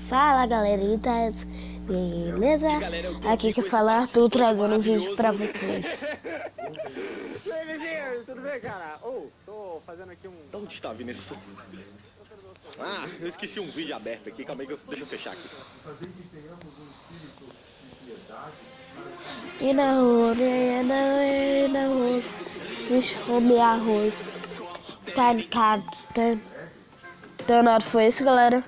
Fala galeritas, beleza? Aqui que fala Arthur trazendo um vídeo pra vocês. E aí, amiguinho, tudo bem, cara? Tô fazendo aqui um... De onde está vindo esse som? Ah, eu esqueci um vídeo aberto aqui, calma aí, deixa eu fechar aqui. Fazer que tenhamos um espírito de piedade. E na rua, deixa eu comer arroz. Tá de carta. Danado foi isso, galera.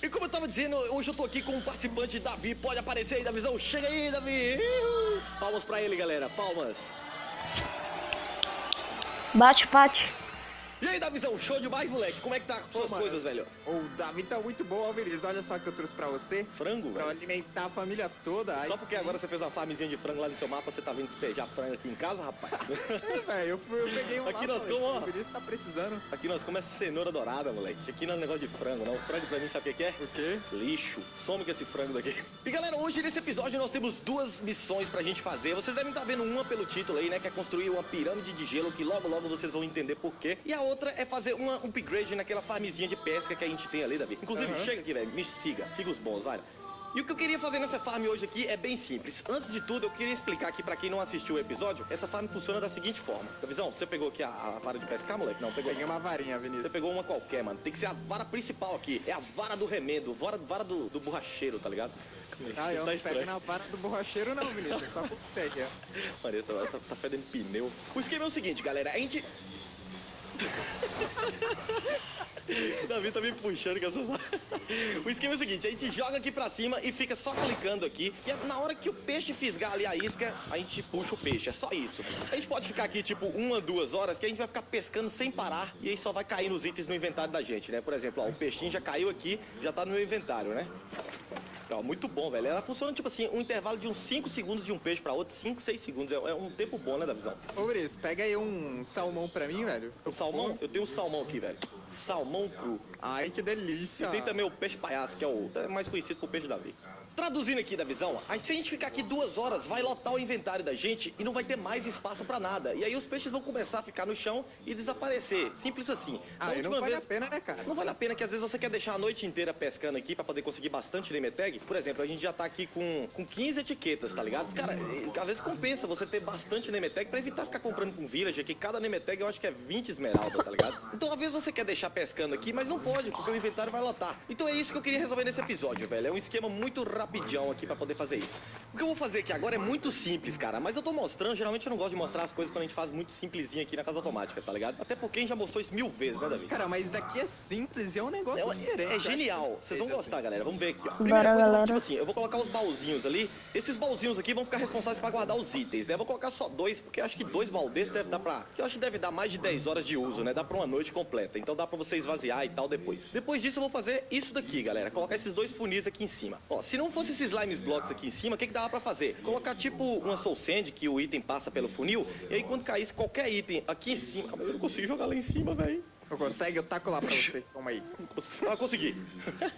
E como eu tava dizendo, hoje eu tô aqui com um participante, Davi. Pode aparecer aí, Davizão. Chega aí, Davi. Palmas pra ele, galera. Palmas. Bate. E aí, Davizão, show demais, moleque. Como é que tá com suas coisas, velho? O Davi tá muito bom, ó, Vinícius. Olha só o que eu trouxe pra você. Frango, Pra velho? alimentar a família toda. Só porque agora você fez uma farmzinha de frango lá no seu mapa, você tá vindo despejar frango aqui em casa, rapaz? Velho, eu peguei um Aqui lá, nós falei, como, ó. o Vinícius tá precisando. Aqui nós comemos cenoura dourada, moleque. Aqui não é negócio de frango, não. O frango pra mim, sabe o que é? O quê? Lixo. Some com esse frango daqui. E galera, hoje nesse episódio nós temos duas missões pra gente fazer. Vocês devem estar vendo uma pelo título aí, né? Que é construir uma pirâmide de gelo, que logo vocês vão entender por quê. E a outra é fazer um upgrade naquela farmzinha de pesca que a gente tem ali, Davi. Inclusive, chega aqui, velho. Me siga os bons, olha. E o que eu queria fazer nessa farm hoje aqui é bem simples. Antes de tudo, eu queria explicar aqui pra quem não assistiu o episódio, essa farm funciona da seguinte forma. Davizão, você pegou aqui a vara de pescar, moleque? Não, pegou. Peguei uma varinha, Vinícius. Você pegou uma qualquer, mano. Tem que ser a vara principal aqui. É a vara do remendo, vara do borracheiro, tá ligado? Ah, eu tá não pego na vara do borracheiro não, Vinícius. Só consegue, ó. Mano, essa vara tá fedendo pneu. O esquema é o seguinte, galera. A gente... O Davi tá me puxando com essa vara. O esquema é o seguinte, a gente joga aqui pra cima e fica só clicando aqui. E na hora que o peixe fisgar ali a isca, a gente puxa o peixe, é só isso. A gente pode ficar aqui tipo 1 a 2 horas, que a gente vai ficar pescando sem parar. E aí só vai cair nos itens no inventário da gente, né? Por exemplo, ó, o peixinho já caiu aqui, já tá no meu inventário, né? Ó, muito bom, velho. Ela funciona tipo assim, um intervalo de uns 5 segundos de um peixe pra outro, 5, 6 segundos. É um tempo bom, né, Davizão? Ô, Vinícius, pega aí um salmão pra mim, velho. Um salmão? Eu tenho um salmão aqui, velho. Salmão cru. Ai, que delícia. E tem também o peixe palhaço, que é o mais conhecido por peixe Davi. Traduzindo aqui, Davizão, se a gente ficar aqui 2 horas, vai lotar o inventário da gente e não vai ter mais espaço pra nada. E aí os peixes vão começar a ficar no chão e desaparecer. Simples assim. Ah, e não vale a pena, né, cara? Não vale a pena, que às vezes você quer deixar a noite inteira pescando aqui pra poder conseguir bastante name tag. Por exemplo, a gente já tá aqui com 15 etiquetas, tá ligado? Cara, às vezes compensa você ter bastante name tag pra evitar ficar comprando com village aqui. Cada name tag eu acho que é 20 esmeralda, tá ligado? Então às vezes você quer deixar pescando aqui, mas não pode, porque o inventário vai lotar. Então é isso que eu queria resolver nesse episódio, velho. É um esquema muito rapidão aqui pra poder fazer isso. O que eu vou fazer aqui agora é muito simples, cara, mas eu tô mostrando, geralmente eu não gosto de mostrar as coisas quando a gente faz muito simplesinho aqui na casa automática, tá ligado? Até porque a gente já mostrou isso 1000 vezes, né, Davi? Cara, mas daqui é simples e é um negócio É genial, vocês vão gostar, galera. Vamos ver aqui, ó. Bora, galera. Tipo assim, eu vou colocar os baúzinhos ali. Esses baúzinhos aqui vão ficar responsáveis pra guardar os itens, né? Eu vou colocar só 2, porque eu acho que 2 baús desses deve dar pra... Eu acho que deve dar mais de 10 horas de uso, né? Dá pra uma noite completa, então dá pra você esvaziar e tal depois. Depois disso eu vou fazer isso daqui, galera. Colocar esses 2 funis aqui em cima. Ó, se não fosse esses slimes blocks aqui em cima, o que dava pra fazer? Colocar tipo uma soul sand, que o item passa pelo funil, e aí quando caísse qualquer item aqui em cima... Calma, eu não consigo jogar lá em cima, velho. Não consegue? Eu taco lá pra você. Toma aí. Ah, consegui.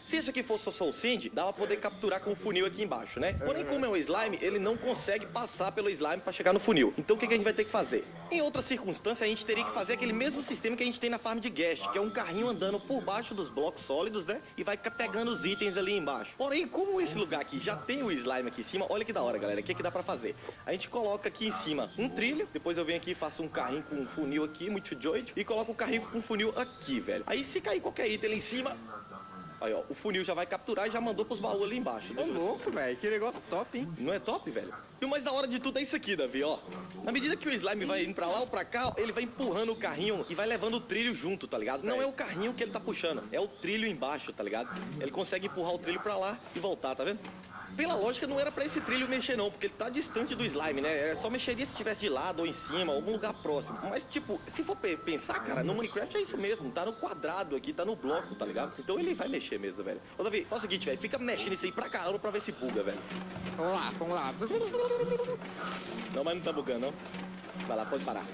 Se isso aqui fosse o Soul Sand, dava pra poder capturar com o funil aqui embaixo, né? Porém, como é um slime, ele não consegue passar pelo slime pra chegar no funil. Então, o que a gente vai ter que fazer? Em outras circunstâncias, a gente teria que fazer aquele mesmo sistema que a gente tem na farm de Ghast, que é um carrinho andando por baixo dos blocos sólidos, né? E vai pegando os itens ali embaixo. Porém, como esse lugar aqui já tem o slime aqui em cima, olha que da hora, galera. O que dá pra fazer? A gente coloca aqui em cima um trilho, depois eu venho aqui e faço um carrinho com um funil aqui, muito doido, e coloco o carrinho com um funil aqui, velho. Aí se cair qualquer item ali em cima, aí ó, o funil já vai capturar e já mandou pros baús ali embaixo. Ô, louco, velho. Que negócio top, hein? Não é top, velho? E o mais da hora de tudo é isso aqui, Davi, ó. Na medida que o slime vai indo pra lá ou pra cá, ele vai empurrando o carrinho e vai levando o trilho junto, tá ligado? Não é o carrinho que ele tá puxando, é o trilho embaixo, tá ligado? Ele consegue empurrar o trilho pra lá e voltar, tá vendo? Pela lógica, não era pra esse trilho mexer não, porque ele tá distante do slime, né? Só mexeria se estivesse de lado ou em cima, algum lugar próximo. Mas, tipo, se for pensar, cara, no Minecraft é isso mesmo. Tá no quadrado aqui, tá no bloco, tá ligado? Então ele vai mexer mesmo, velho. Ô, Davi, faz o seguinte, velho. Fica mexendo isso aí pra caramba pra ver se buga, velho. Vamos lá. Não, mas não tá bugando, não. Vai lá, pode parar.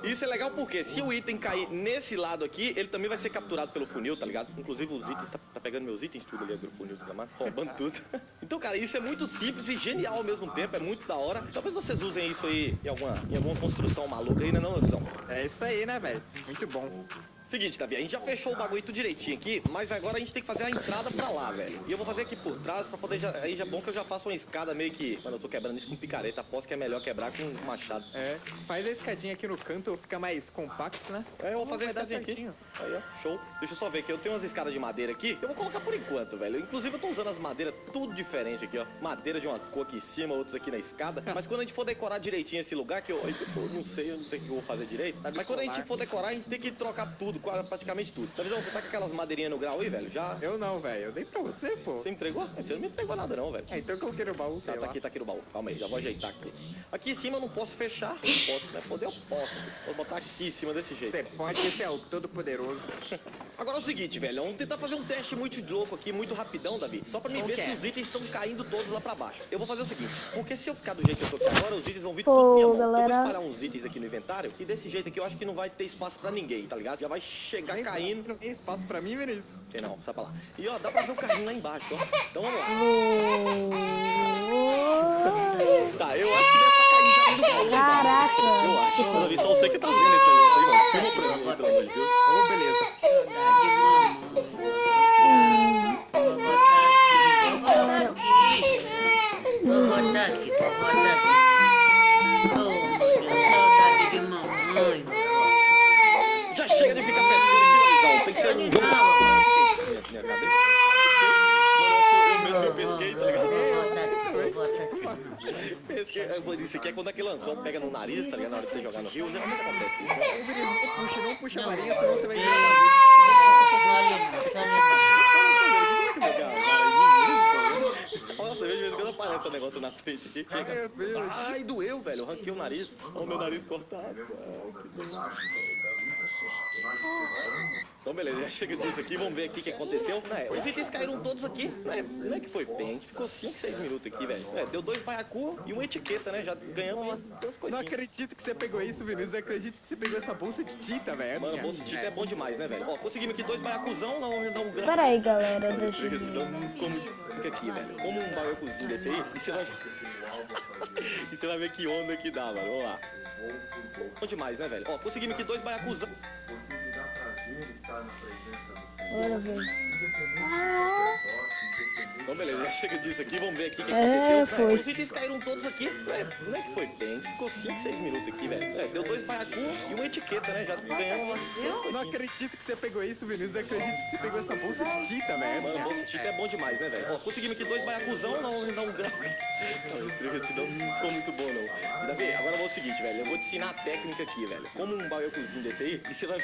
Isso é legal porque se o item cair nesse lado aqui, ele também vai ser capturado pelo funil, tá ligado? Inclusive os itens, tá pegando meus itens tudo ali pelo funil, desgramado, roubando tudo. Então, cara, isso é muito simples e genial ao mesmo tempo, é muito da hora. Talvez vocês usem isso aí em alguma construção maluca aí, né, não, Visão? É isso aí, né, velho? Muito bom. Seguinte, Davi, a gente já fechou o bagulho tudo direitinho aqui, mas agora a gente tem que fazer a entrada pra lá, velho. E eu vou fazer aqui por trás pra poder... Aí já é bom que eu já faço uma escada meio que... Mano, eu tô quebrando isso com picareta, aposto que é melhor quebrar com machado. É, faz a escadinha aqui no canto, fica mais compacto, né? É, eu vou fazer a Vai dar escadinha aqui. certinho. Aí, ó, show. Deixa eu só ver aqui, eu tenho umas escadas de madeira aqui, que eu vou colocar por enquanto, velho. Inclusive, eu tô usando as madeiras tudo diferente aqui, ó. Madeira de uma cor aqui em cima, outros aqui na escada. Mas quando a gente for decorar direitinho esse lugar, que eu não sei o que eu vou fazer direito. Mas quando a gente for decorar, a gente tem que trocar tudo, praticamente tudo. Tá vendo? Você tá com aquelas madeirinhas no grau aí, velho? Já? Eu não, velho. Eu dei pra você, pô. Você me entregou? Você não me entregou nada não, velho. É, então eu coloquei no baú, sei lá. Tá aqui no baú. Calma aí, já vou ajeitar aqui. Aqui em cima eu não posso fechar. Não posso, né? Poder eu posso. Vou botar aqui em cima desse jeito. Você pode, esse é o todo-poderoso. Agora é o seguinte, velho. Vamos tentar fazer um teste muito louco aqui, muito rapidão, Davi. Só pra mim ver se os itens estão caindo todos lá pra baixo. Eu vou fazer o seguinte, porque se eu ficar do jeito que eu tô aqui agora, os itens vão vir tudo na minha mão. galera. Eu vou espalhar uns itens aqui no inventário, e desse jeito aqui eu acho que não vai ter espaço pra ninguém, tá ligado? Já vai chegar caindo. Não tem espaço pra mim, Vinícius? Tem não, sai pra lá. E ó, dá pra ver o carrinho lá embaixo, ó. Então vamos lá. Tá, eu acho que deve estar caindo já dentro do baú. Caraca. Eu acho. Mas, Davi, só você que tá vendo esse negócio aí, mano. Filma pra mim aí, pelo amor de Deus. Ô, beleza. Vou botar aqui. Oh, meu Deus, saudade de mamãe. Já chega de ficar pescando aqui, Davizão. Tem que ser um jogo. Minha cabeça. Mano, eu acho que eu mesmo me pesquei, tá ligado? Vou botar aqui. Pesquei. Isso aqui é quando aquele anzol pega no nariz, tá ligado? Na hora de você jogar no rio, geralmente acontece isso, né? Ô, Vinícius, não puxa a varinha, senão você vai entrar na vez. Nossa, de vez em quando aparece esse negócio na frente aqui. Meu Deus. Ai, doeu, velho. Eu ranquei o nariz. Olha o meu nariz cortado. Ai, que dor. Então, beleza, já chega disso aqui, vamos ver aqui o que aconteceu. Os itens caíram todos aqui, não é que foi bem, a gente ficou 5, 6 minutos aqui, velho. Deu 2 baiacu e uma etiqueta, né? Já ganhamos duas Não coisinhas. acredito que você pegou isso, Vinícius. Eu acredito que você pegou essa bolsa de tinta, velho. Mano, bolsa de tinta é bom demais, né, velho? Ó, conseguimos aqui 2 baiacuzão, não um grande. Pera aí, galera. Deixa eu Esse ver. não ficou muito. Fica aqui, velho. Como um baiacuzinho desse aí, e você vai. E você vai ver que onda que dá, mano. Vamos lá. Bom demais, né, velho? Ó, conseguimos aqui 2 baiacuzão. Porque me dá prazer estar na presença do Senhor. Bora ver. Então, beleza, já chega disso aqui, vamos ver aqui o que É, aconteceu. foi. Os itens caíram todos aqui, não é que foi bem, a gente ficou 5, 6 minutos aqui, velho. Deu 2 baiacu e uma etiqueta, né? Já ganhamos umas duas Não coisinhas. acredito que você pegou isso, Vinícius. Eu acredito que você pegou essa bolsa de tinta, velho. Mano, bolsa de tinta é bom demais, né, velho? Ó, conseguimos aqui 2 baiacuzão, não um grau. Não, esse trem assim não ficou muito bom, não. Davi, agora eu vou o seguinte, velho, eu vou te ensinar a técnica aqui, velho. Como um baiacuzinho desse aí, e você vai...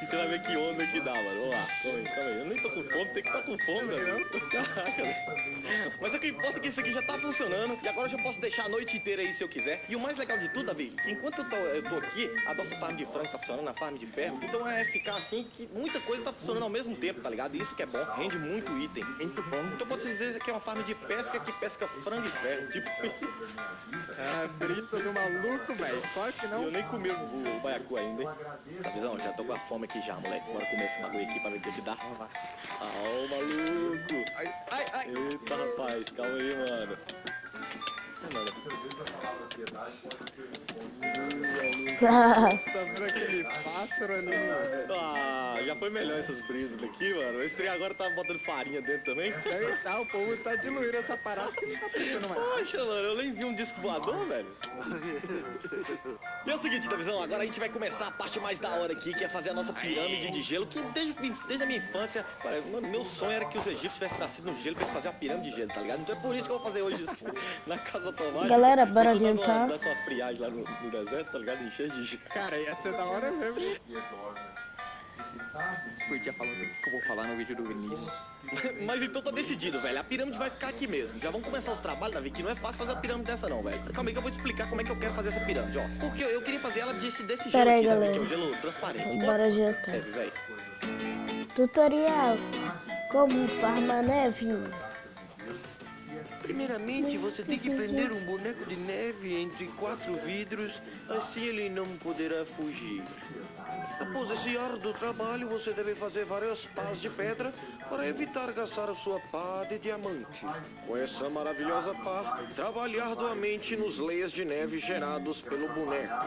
E você vai ver que onda que dá, mano. Vamos lá, calma aí. Eu nem tô com fome, tem que estar com fome, velho. Caraca, velho. Mas o que importa é que isso aqui já tá funcionando. E agora eu já posso deixar a noite inteira aí se eu quiser. E o mais legal de tudo, Davi, que enquanto eu tô aqui, a nossa farm de frango tá funcionando, a farm de ferro. Então é ficar assim que muita coisa tá funcionando ao mesmo tempo, tá ligado? E isso que é bom, rende muito item. Muito bom. Então pode se dizer que é uma farm de pesca que pesca frango e ferro. Tipo isso. Ah, brisa do maluco, velho. Claro que E não. eu nem comi o baiacu ainda, hein? Visão, já tô com a fome aqui já, moleque. Bora comer esse bagulho aqui pra ver o que dá. Ah, ô maluco. Ai, ai, ai. Eita, rapaz, calma aí, mano. Mano. Você tá vendo aquele pássaro ali no... Ah, já foi melhor essas brisas daqui, mano. Esse trem agora tá botando farinha dentro também. Deve tá, o povo tá diluindo essa parada que não tá pensando mais. Poxa, mano, eu nem vi um disco voador, velho. E é o seguinte, Davizão, agora a gente vai começar a parte mais da hora aqui, que é fazer a nossa pirâmide de gelo, que desde a minha infância, cara, mano, meu sonho era que os egípcios tivessem nascido no gelo pra eles fazerem a pirâmide de gelo, tá ligado? Então é por isso que eu vou fazer hoje isso aqui na Casa Tomate. Galera, bora Enquanto adiantar. dá sua friagem lá no deserto, tá ligado? Encher de gelo. Cara, ia ser da hora mesmo. piedosa, que se sabe Você podia falar isso aqui que eu vou falar no vídeo do Vinícius. Mas então tá decidido, velho. A pirâmide vai ficar aqui mesmo. Já vamos começar os trabalhos, Davi, que não é fácil fazer a pirâmide dessa não, velho. Calma aí que eu vou te explicar como é que eu quero fazer essa pirâmide, ó. Porque eu queria fazer ela desse gelo Pera aí, aqui, Davi, galera. que é o gelo transparente. Bora adiantar. Velho. Tutorial. Como farmar neve. Primeiramente, você tem que prender um boneco de neve entre 4 vidros, assim ele não poderá fugir. Após esse árduo trabalho, você deve fazer várias pás de pedra para evitar gastar a sua pá de diamante. Com essa maravilhosa pá, trabalhe arduamente nos leias de neve gerados pelo boneco.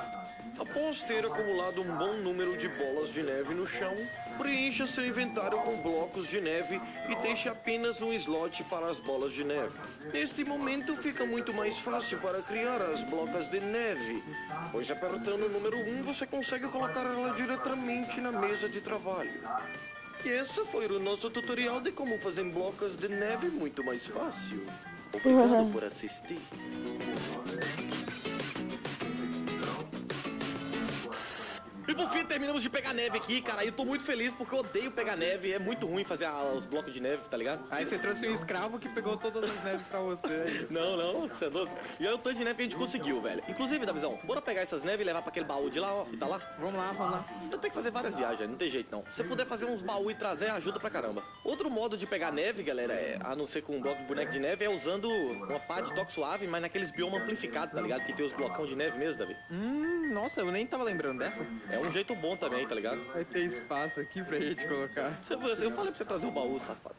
Após ter acumulado um bom número de bolas de neve no chão, preencha seu inventário com blocos de neve e deixe apenas um slot para as bolas de neve. Neste momento fica muito mais fácil para criar as blocas de neve, pois apertando o número 1 você consegue colocar ela diretamente na mesa de trabalho. E esse foi o nosso tutorial de como fazer blocos de neve muito mais fácil. Obrigado por assistir. E por fim terminamos de pegar neve aqui, cara. Eu tô muito feliz porque eu odeio pegar neve. É muito ruim fazer os blocos de neve, tá ligado? Aí você trouxe um escravo que pegou todas as neves pra você, é isso. Não, você é louco. E olha o tanto de neve que a gente conseguiu, velho. Inclusive, Davizão, bora pegar essas neves e levar pra aquele baú de lá, ó, que tá lá? Vamos lá. Então tem que fazer várias viagens, não tem jeito não. Se você puder fazer uns baús e trazer, ajuda pra caramba. Outro modo de pegar neve, galera, a não ser com um bloco de boneco de neve, é usando uma pá de toque suave, mas naqueles biomas amplificados, tá ligado? Que tem os blocão de neve mesmo, Davi. Nossa, eu nem tava lembrando dessa. É um jeito bom também, tá ligado? Vai ter espaço aqui pra gente colocar. Eu falei pra você trazer o baú, safado.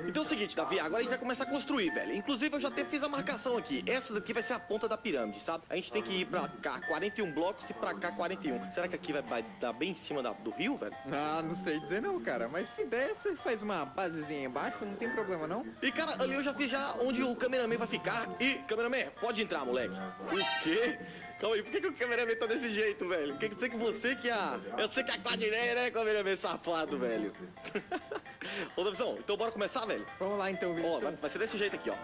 Então é o seguinte, Davi, agora a gente vai começar a construir, velho. Inclusive eu já até fiz a marcação aqui. Essa daqui vai ser a ponta da pirâmide, sabe? A gente tem que ir pra cá 41 blocos e pra cá 41. Será que aqui vai dar bem em cima do rio, velho? Ah, não sei dizer não, cara. Mas se der, você faz uma basezinha embaixo, não tem problema não. E cara, ali eu já fiz já onde o cameraman vai ficar. E, cameraman, pode entrar, moleque. O quê? Calma aí, por que o cameraman tá desse jeito, velho? Quer dizer que você que Eu sei que é a Cladineia, né, cameraman safado, velho? Ô, Davizão, então bora começar, velho? Vamos lá então, Ó, Vinícius. vai ser desse jeito aqui, ó.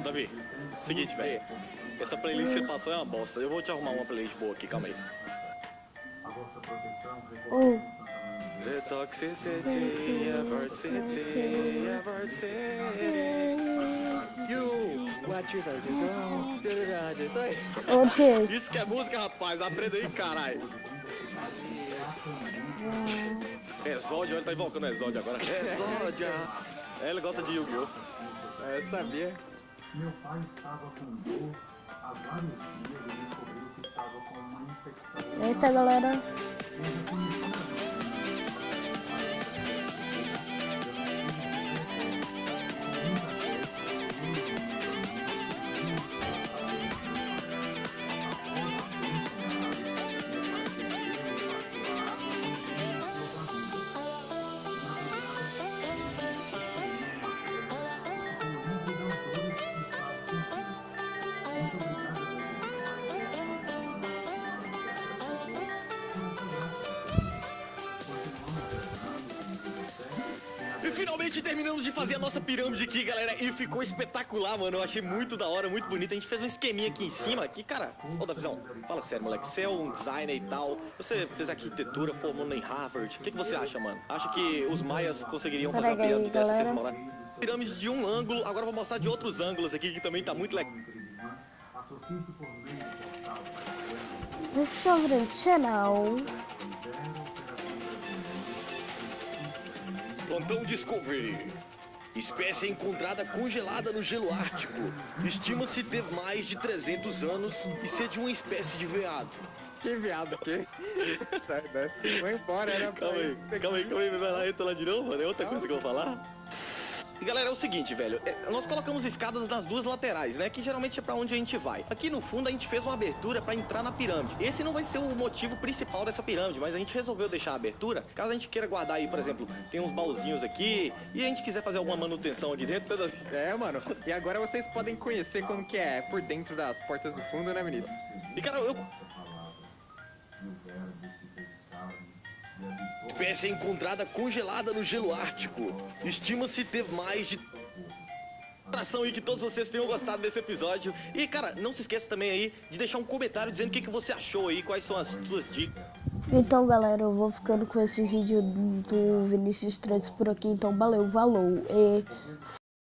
Davi, seguinte, velho. Essa playlist que você passou é uma bosta. Eu vou te arrumar uma playlist boa aqui, calma aí. A vossa proteção Oh. recorre Santa Maria. The toxicity, ever city, ever city. You, what you do, Ô, Diego. Isso que é música, rapaz. Aprenda aí, caralho. Exódio, ele tá invocando Exódio agora. Exódia. É, ele gosta de Yu-Gi-Oh! Eu sabia. Meu pai estava com dor há vários dias e descobriu que estava com uma infecção. Eita, galera. E finalmente terminamos de fazer a nossa pirâmide aqui, galera. E ficou espetacular, mano. Eu achei muito da hora, muito bonito. A gente fez um esqueminha aqui em cima. Que, cara, ô Davizão, fala sério, moleque. Você é um designer e tal. Você fez arquitetura, formou em Harvard. O que você acha, mano? Acha que os maias conseguiriam fazer uma Peraí, pirâmide dessa se eles galera. morarem? Pirâmide de um ângulo. Agora eu vou mostrar de outros ângulos aqui, que também tá muito legal. Associe-se por meio do portal Discovery Channel. Plantão Discovery. Espécie encontrada congelada no gelo ártico. Estima-se ter mais de 300 anos e ser de uma espécie de veado. Que viado, que? Sai dessa. Vou embora, era pra Calma aí, isso. calma aí, vai lá, entra lá de novo, mano. É outra coisa que eu vou falar. E galera, é o seguinte, velho, nós colocamos escadas nas duas laterais, né, que geralmente é pra onde a gente vai. Aqui no fundo a gente fez uma abertura pra entrar na pirâmide. Esse não vai ser o motivo principal dessa pirâmide, mas a gente resolveu deixar a abertura, caso a gente queira guardar aí, por exemplo, tem uns baúzinhos aqui, e a gente quiser fazer alguma manutenção aqui dentro, todas... É, mano. E agora vocês podem conhecer como que é por dentro das portas do fundo, né, Vinícius? E cara, eu... e o verbo se fez carne e habitou. Espécie encontrada congelada no gelo ártico. Estima-se ter mais de... Atração aí, que todos vocês tenham gostado desse episódio. E cara, não se esqueça também aí de deixar um comentário dizendo o que você achou aí, quais são as suas dicas. Então, galera, eu vou ficando com esse vídeo do Vinícius 3 por aqui. Então, valeu, falou. E